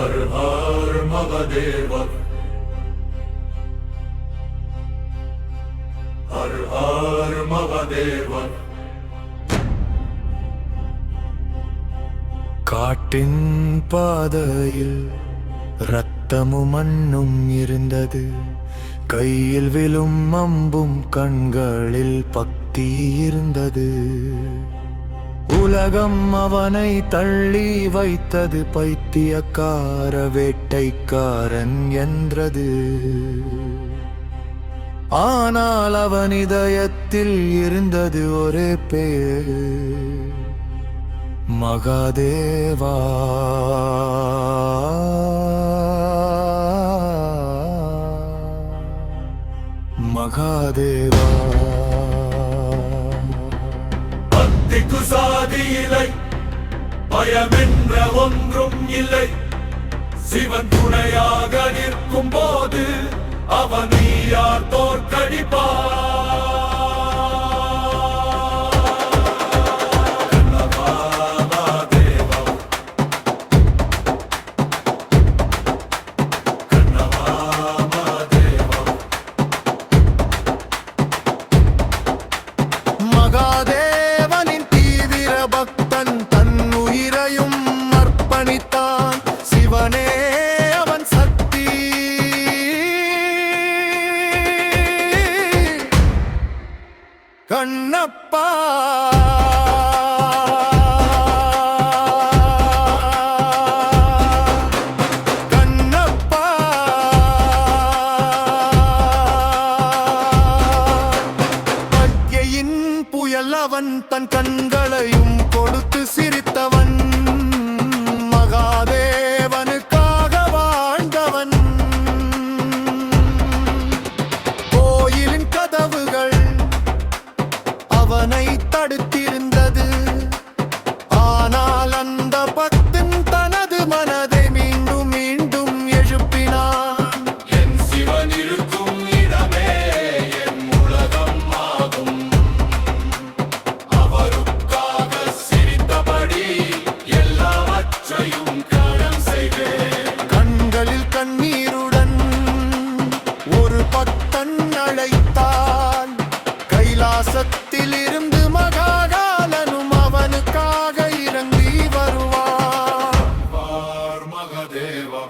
हर हर महादेव, हर हर महादेव. காட்டின் பாதையில் ரத்தமும் மண்ணும் இருந்தது, கையில் விழும் அம்பும் கண்களில் பக்தி இருந்தது. உலகம் அவனை தள்ளி வைத்தது, பைத்தியக்கார வேட்டைக்காரன் என்றது. ஆனால் அவன் இதயத்தில் இருந்தது ஒரே பேர், மகாதேவா. மகாதேவா. பக்திக்கு சாதி இல்லை, பயமென்ற ஒன்றும் இல்லை. சிவன் துணையாக நிற்கும் போது அவனை யார் தோற்கடிப்பார்? மகாதேவனின் தீவிர பக்தன், தன் உயிரையும் அர்ப்பணித்தான். சிவனே அவன் சக்தி, கண்ணப்பா. புயல் அவன், தன் கண்களையும் கொடுத்து சிரித்தவன். மகாதேவனுக்காக வாழ்ந்தவன். கோயிலின் கதவுகள் அவனை தடுத்திருந்தது, ஆனால் அந்த பக்தன் தனது மனதை மீண்டும் மீண்டும் எழுப்பினான். என் சிவன் இருக்கும் இடமே என் உலகம் ஆகும். அவருக்காக சிரித்தபடி எல்லாவற்றையும் கரம் செய்வேன். கண்களில் கண்ணீருடன் ஒரு பக்தன் அழைத்தான். கைலாசத்தில் இருந்து மகாகாலனும் அவனுக்காக இறங்கி வருவார். மகாதேவா.